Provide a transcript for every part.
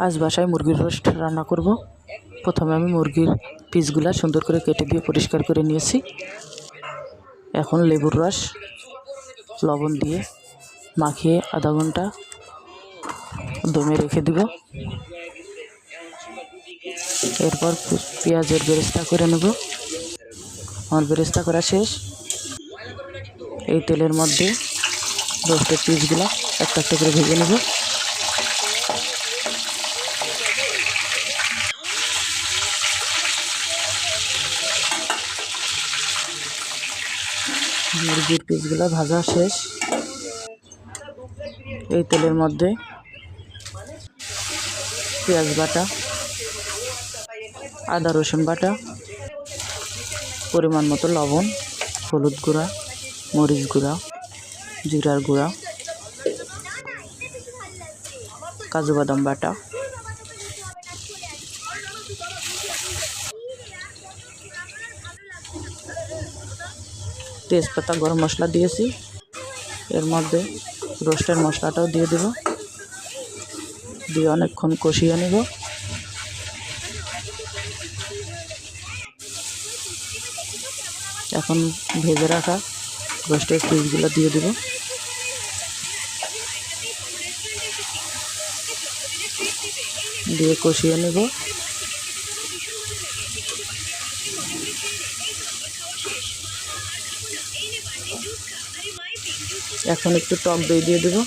আজ বাসায় মুরগির রোস্ট রান্না করব। প্রথমে আমি মুরগির পিসগুলা সুন্দর করে কেটে দিয়ে পরিষ্কার করে নিয়েছি। এখন লেবুর রস লবণ দিয়ে মাখিয়ে আধা ঘন্টা দমে রেখে দিব। এরপর পেঁয়াজের বেরেস্তা করে নেব। আমার বেরেস্তা করা শেষ। এই তেলের মধ্যে রোস্টের পিসগুলা একটা একটা করে ভেজে নেব। মুরগির পিসগুলা ভাজা শেষ। এই তেলের মধ্যে পেঁয়াজ বাটা, আদা রসুন বাটা, পরিমাণ মতো লবণ, হলুদ গুঁড়া, মরিচ গুঁড়া, জিরার গুঁড়া, কাজু বাদাম বাটা, তেজপাতা, গরম মশলা দিয়েছি। এর মধ্যে রোস্টের মশলাটাও দিয়ে দেব, দিয়ে অনেকক্ষণ কষিয়ে নেব। এখন ভেজে রাখা রোস্টের পিসগুলো দিয়ে দেব। দিয়ে কষিয়ে নেব। এখন একটু টক দই দিয়ে দেব।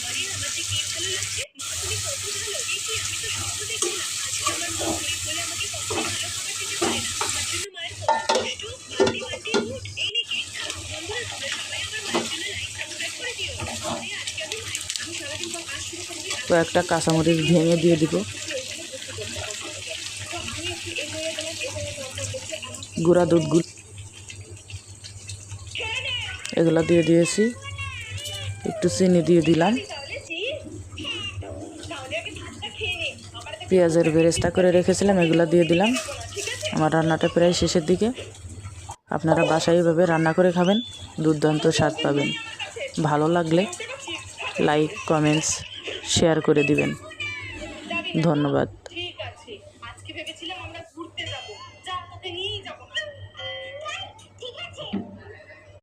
কয়েকটা কাঁচামরিচ ভেঙে দিয়ে দিব। গুঁড়া দুধ এগুলো দিয়ে দিয়েছি। একটু চিনি দিয়ে দিলাম। পেঁয়াজের বেরেস্তা করে রেখেছিলাম, এগুলো দিয়ে দিলাম। আমার রান্নাটা প্রায় শেষের দিকে। আপনারা বাসায় এভাবে রান্না করে খাবেন, দুর্দান্ত স্বাদ পাবেন। ভালো লাগলে লাইক, কমেন্টস, শেয়ার করে দিবেন। ধন্যবাদ।